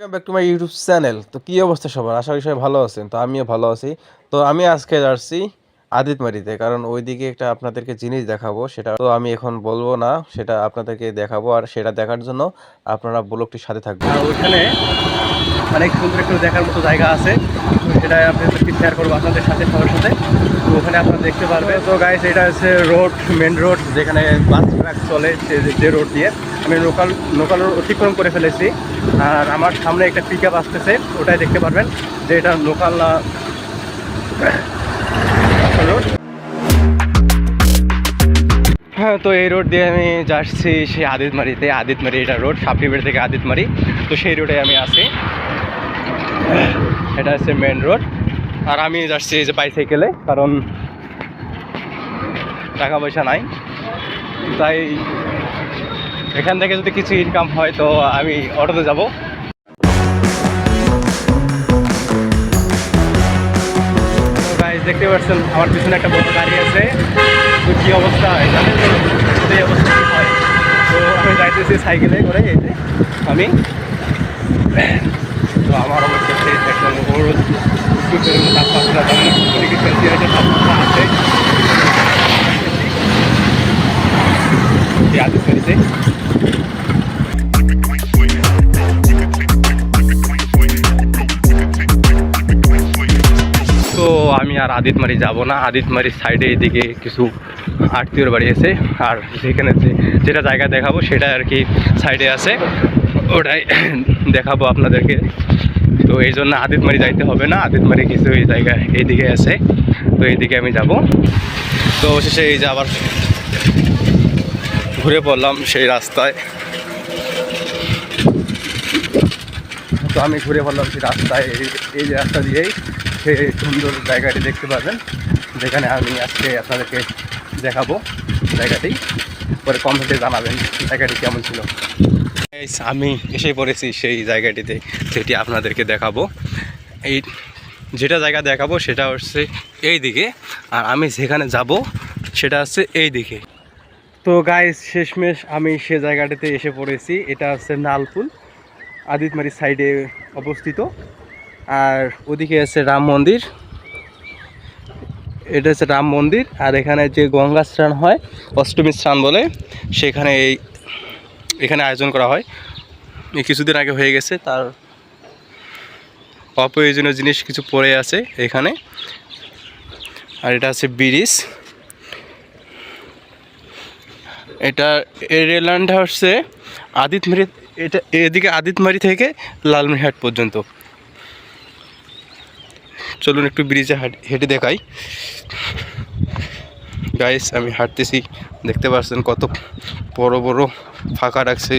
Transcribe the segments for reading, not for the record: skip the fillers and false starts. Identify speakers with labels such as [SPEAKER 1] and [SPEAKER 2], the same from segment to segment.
[SPEAKER 1] Welcome back to my YouTube channel. তো কী অবস্থা সবার? আশা করি সবাই ভালো আছেন। তো আমিও ভালো আছি। তো আমি আজকে যাচ্ছি আদিতমারিতে, কারণ ওইদিকে একটা আপনাদেরকে জিনিস দেখাবো। সেটা তো আমি এখন বলবো না, সেটা আপনাদেরকে দেখাবো। আর সেটা দেখার জন্য আপনারা ব্লগটির সাথে থাকবেন।
[SPEAKER 2] আর ওইখানে অনেক সুন্দর একটু দেখার মতো জায়গা আছে, সেটা আপনাদেরকে শেয়ার করবো আপনাদের সাথে সবার সাথে। তো ওখানে আপনারা দেখতে পারবেন। তো গাইস, এটা হচ্ছে রোড, মেন রোড, যেখানে বাস ট্রাক চলে, যে রোড দিয়ে আমি লোকাল অতিক্রম করে ফেলেছি। আর আমার সামনে একটা পিক আপ আসতেছে, ওটাই দেখতে পারবেন যে এটা লোকাল রোড। হ্যাঁ, তো এই রোড দিয়ে আমি যাচ্ছি সেই আদিতমারি এটা রোড, সাপড়িবাড়ি থেকে আদিতমারি। তো সেই রোডে আমি আছি, এটা হচ্ছে মেন রোড। আর আমি যাচ্ছি এই যে বাইসাইকেলে, কারণ টাকা পয়সা নাই, তাই এখান থেকে যদি কিছু ইনকাম হয় তো আমি অটোতে যাব। গাইস, দেখতে পাচ্ছেন আমার পিছনে একটা বড় গাড়ি আছে। তো কী অবস্থা হয় জানেন তো, এই অবস্থা কী হয়। তো আমি যাইতেছি সাইকেলে করে, এই যে আমি। তো আমার অবশ্যই একটা অনুরোধ, তাপমাত্রা তাপমাত্রা আছে আদিতমারিতে। তো আমি আর আদিতমারি যাব না। আদিতমারির সাইডে এদিকে কিছু আত্মীয়র বাড়ি আছে, আর যেখানে যেটা জায়গা দেখাবো সেটা আর কি সাইডে আছে, ওটাই দেখাবো আপনাদেরকে। তো এই জন্য আদিতমারি যাইতে হবে না, আদিতমারি কিছু এই জায়গা এইদিকে আছে, তো এইদিকে আমি যাব। তো অবশেষে এই যে আবার ঘুরে পড়লাম সেই রাস্তায়। তো আমি ঘুরে পড়লাম সেই রাস্তায়, এই যে রাস্তা দিয়েই সেই সুন্দর জায়গাটি দেখতে পাবেন, যেখানে আমি আজকে আপনাদেরকে দেখাবো জায়গাটি। পরে কমেন্টে জানাবেন জায়গাটি কেমন ছিল। আমি এসে পড়েছি সেই জায়গাটিতে, যেটি আপনাদেরকে দেখাবো। এই যেটা জায়গা দেখাবো সেটা হচ্ছে এই দিকে, আর আমি যেখানে যাব সেটা হচ্ছে এই দিকে। তো গাইস, শেষমেশ আমি সে জায়গাটিতে এসে পড়েছি। এটা হচ্ছে নালপুল, আদিতমারির সাইডে অবস্থিত। আর ওদিকে আছে রাম মন্দির, এটা হচ্ছে রাম মন্দির। আর এখানে যে গঙ্গা স্নান হয়, অষ্টমী স্নান বলে, সেখানে এখানে আয়োজন করা হয়। এই কিছুদিন আগে হয়ে গেছে, তার অপ্রয়োজনীয় জিনিস কিছু পড়ে আছে এখানে। আর এটা হচ্ছে ব্রিজ, এটা রেললাইনটা হচ্ছে আদিতমারি, এটা এদিকে আদিতমারি থেকে লালমনিরহাট পর্যন্ত। চলুন একটু ব্রিজে হেঁটে দেখাই। গাইস, আমি হাঁটতেছি, দেখতে পাচ্ছেন কত বড় বড় ফাঁকা রাখছে।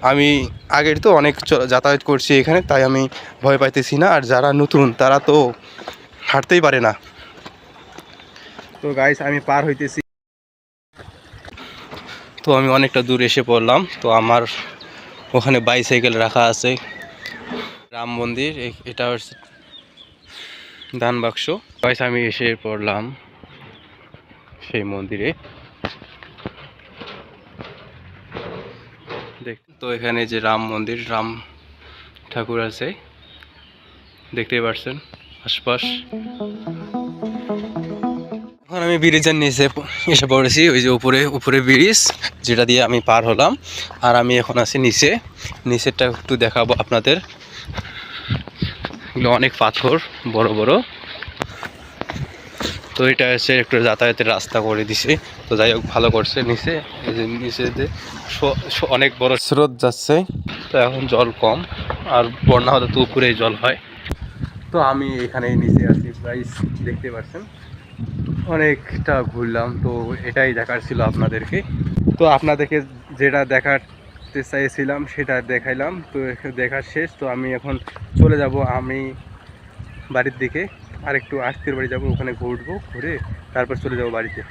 [SPEAKER 2] আমি আগের তো অনেক যাতায়াত করছি এখানে, তাই আমি ভয় পাইতেছি না। আর যারা নতুন তারা তো হাঁটতেই পারে না। তো গাইস, আমি পার হইতেছি। তো আমি অনেকটা দূর এসে পড়লাম। তো আমার ওখানে বাইসাইকেল রাখা আছে। রাম মন্দির, এটা হচ্ছে দান বাক্স। গাইস, আমি এসে পড়লাম সেই মন্দিরে। তো এখানে যে রাম মন্দির, রাম ঠাকুর আছে, দেখতেই পাচ্ছেন আশপাশ। এখন আমি ব্রিজের নিচে এসে পড়েছি, ওই যে উপরে ব্রিজ, যেটা দিয়ে আমি পার হলাম। আর আমি এখন আছি নিচেরটা একটু দেখাবো আপনাদের। এগুলো অনেক পাথর, বড় বড়। তো এটা হচ্ছে একটু যাতায়াতের রাস্তা করে দিছে, তো যাই হোক ভালো করছে। নিচে অনেক বড় স্রোত যাচ্ছে, তো এখন জল কম, আর বন্যা হলে তো উপরেই জল হয়। তো আমি এখানে নিচে আছি, প্রাইস দেখতে পাচ্ছেন। অনেকটা ঘুরলাম, তো এটাই দেখার ছিল আপনাদেরকে। তো আপনাদেরকে যেটা দেখাতে চাইছিলাম সেটা দেখাইলাম। তো দেখার শেষ। তো আমি এখন চলে যাব আমি বাড়ির দিকে, আর একটু আত্মীয়র বাড়ি যাবো, ওখানে ঘুরবো, ঘুরে তারপর চলে যাবো বাড়িতে।